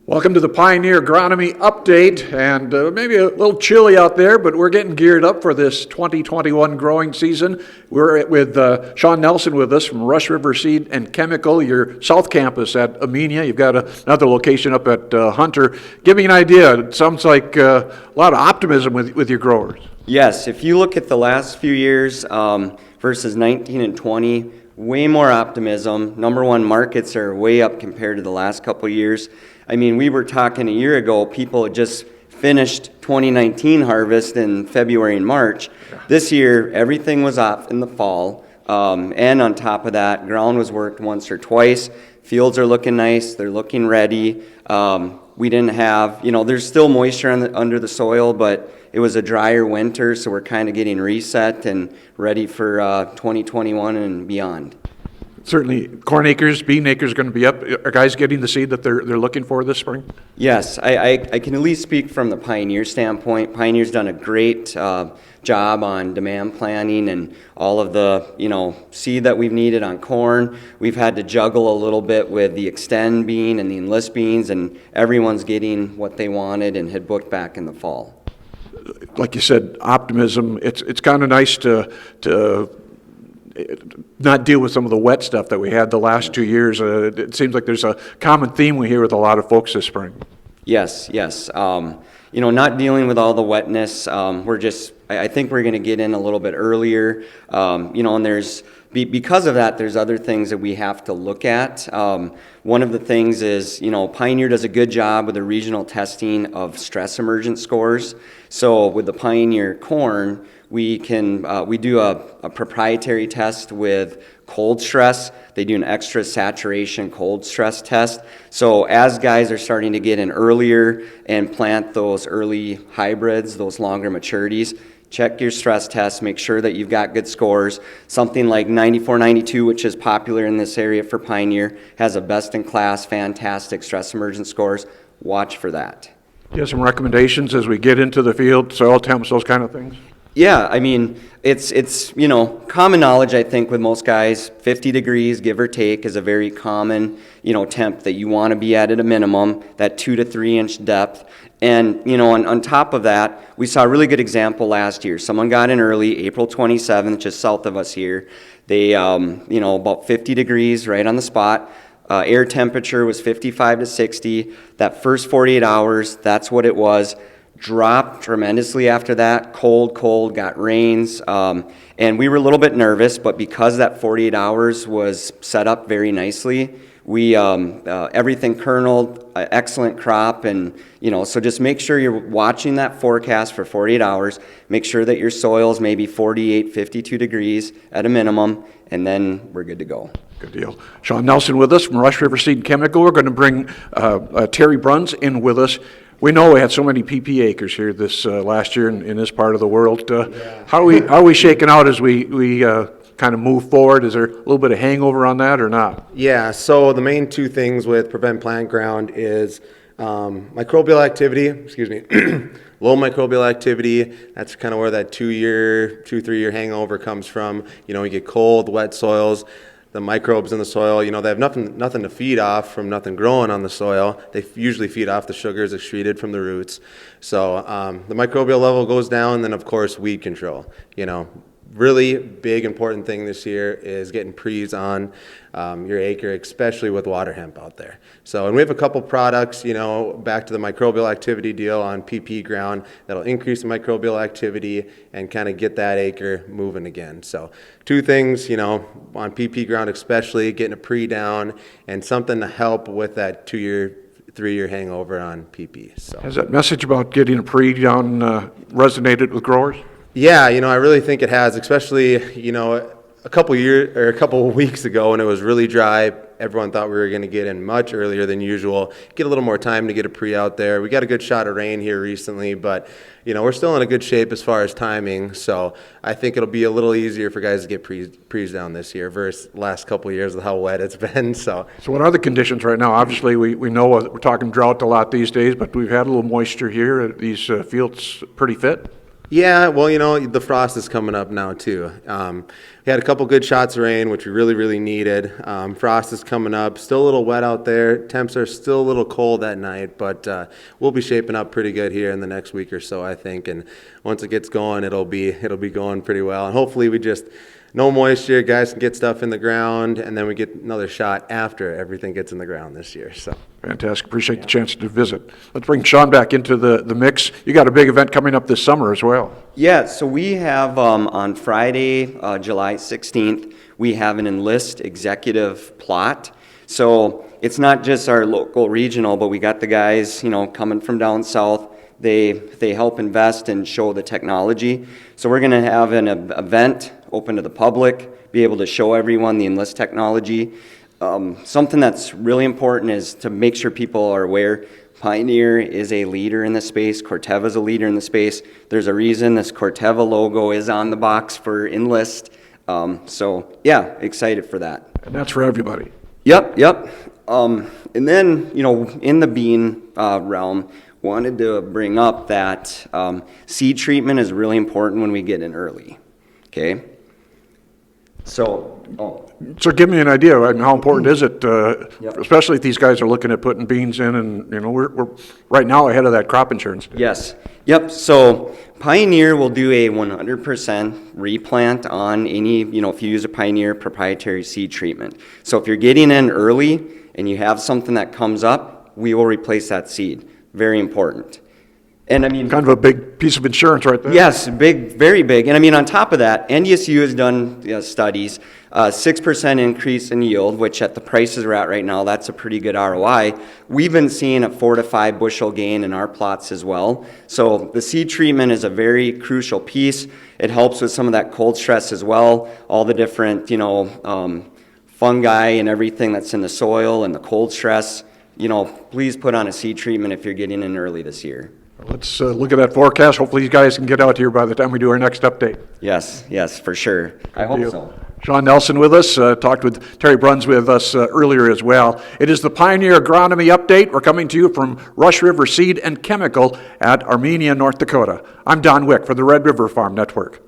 Welcome to the Pioneer Agronomy Update, and maybe a little chilly out there, but we're getting geared up for this 2021 growing season. We're with Shaun Nelson with us from Rush River Seed and Chemical, your South Campus at Amenia. You've got another location up at Hunter. Give me an idea. It sounds like a lot of optimism with your growers. Yes, if you look at the last few years versus 19 and 20, way more optimism. Number one, markets are way up compared to the last couple of years. I mean, we were talking a year ago, people had just finished 2019 harvest in February and March. This year, everything was off in the fall. And on top of that, ground was worked once or twice. Fields are looking nice. They're looking ready. We didn't have, there's still moisture under the soil, but it was a drier winter, so we're kind of getting reset and ready for 2021 and beyond. Certainly, corn acres, bean acres are going to be up. Are guys getting the seed that they're looking for this spring? Yes, I can at least speak from the Pioneer standpoint. Pioneer's done a great job on demand planning and all of the seed that we've needed on corn. We've had to juggle a little bit with the Extend bean and the Enlist beans, and everyone's getting what they wanted and had booked back in the fall. Like you said, optimism. It's kind of nice to not deal with some of the wet stuff that we had the last 2 years. It seems like there's a common theme we hear with a lot of folks this spring. Yes. Not dealing with all the wetness. I think we're going to get in a little bit earlier. And because of that, there's other things that we have to look at. One of the things is, Pioneer does a good job with the regional testing of stress emergent scores. So with the Pioneer corn, we do a proprietary test with cold stress. They do an extra saturation cold stress test. So as guys are starting to get in earlier and plant those early hybrids, those longer maturities, check your stress test, make sure that you've got good scores. Something like 94, 92, which is popular in this area for Pioneer, has a best-in-class, fantastic stress emergent scores. Watch for that. You have some recommendations as we get into the field, soil temps, those kind of things? Yeah, I mean, it's common knowledge, I think, with most guys. 50 degrees, give or take, is a very common, temp that you want to be at a minimum, that 2 to 3 inch depth. And, on top of that, we saw a really good example last year. Someone got in early, April 27th, just south of us here. They, about 50 degrees right on the spot. Air temperature was 55 to 60. That first 48 hours, that's what it was. Dropped tremendously after that, cold, got rains, and we were a little bit nervous, but because that 48 hours was set up very nicely, we everything kerneled, excellent crop, and so just make sure you're watching that forecast for 48 hours, make sure that your soil is maybe 48, 52 degrees at a minimum, and then we're good to go. Good deal. Shaun Nelson with us from Rush River Seed and Chemical. We're going to bring Terry Bruns in with us. We know we had so many PP acres here this last year in this part of the world. How are we shaking out as we kind of move forward? Is there a little bit of hangover on that or not? Yeah, so the main two things with prevent plant ground is microbial activity, low microbial activity. That's kind of where that 3 year hangover comes from. You get cold, wet soils. The microbes in the soil, they have nothing to feed off from nothing growing on the soil. They usually feed off the sugars excreted from the roots. So the microbial level goes down, and then of course weed control. Really big important thing this year is getting pre's on your acre, especially with water hemp out there. So, and we have a couple products, back to the microbial activity deal on PP ground that'll increase the microbial activity and kind of get that acre moving again. So, two things, on PP ground especially, getting a pre down and something to help with that 2 year, 3 year hangover on PP. So, has that message about getting a pre down resonated with growers? Yeah, I really think it has, especially, a couple weeks ago when it was really dry. Everyone thought we were going to get in much earlier than usual, get a little more time to get a pre out there. We got a good shot of rain here recently, but, we're still in a good shape as far as timing. So I think it'll be a little easier for guys to get pre's down this year versus last couple of years with how wet it's been. So what are the conditions right now? Obviously, we know we're talking drought a lot these days, but we've had a little moisture here. Are these fields pretty fit? Yeah, well, the frost is coming up now too. We had a couple good shots of rain, which we really, really needed. Frost is coming up. Still a little wet out there. Temps are still a little cold at night, but we'll be shaping up pretty good here in the next week or so, I think. And once it gets going, it'll be going pretty well. And hopefully, we just no moisture, guys can get stuff in the ground, and then we get another shot after everything gets in the ground this year. So. Fantastic. Appreciate the chance to visit. Let's bring Shaun back into the mix. You got a big event coming up this summer as well. Yeah, so we have on Friday, July 16th, we have an Enlist executive plot. So it's not just our local regional, but we got the guys, coming from down south. They help invest and show the technology. So we're going to have an event open to the public, be able to show everyone the Enlist technology. Something that's really important is to make sure people are aware Pioneer is a leader in the space. Corteva is a leader in the space. There's a reason this Corteva logo is on the box for Enlist. So yeah, excited for that. And that's for everybody. Yep. And then, in the bean realm, wanted to bring up that seed treatment is really important when we get in early. Okay? So give me an idea. I mean, how important is it, Yep. especially if these guys are looking at putting beans in, and we're right now ahead of that crop insurance. Yes. Yep. So Pioneer will do a 100% replant on any, if you use a Pioneer proprietary seed treatment. So if you're getting in early and you have something that comes up, we will replace that seed. Very important. And I mean, Kind of a big piece of insurance right there. yes, big, very big. And I mean, on top of that, NDSU has done studies, 6% increase in yield, which at the prices we're at right now, that's a pretty good ROI. We've been seeing a 4 to 5 bushel gain in our plots as well. So the seed treatment is a very crucial piece. It helps with some of that cold stress as well, all the different, fungi and everything that's in the soil and the cold stress. Please put on a seed treatment if you're getting in early this year. Let's look at that forecast. Hopefully these guys can get out here by the time we do our next update. Yes, for sure. I hope so. Shaun Nelson with us, talked with Terry Bruns with us earlier as well. It is the Pioneer Agronomy Update. We're coming to you from Rush River Seed and Chemical at Amenia, North Dakota. I'm Don Wick for the Red River Farm Network.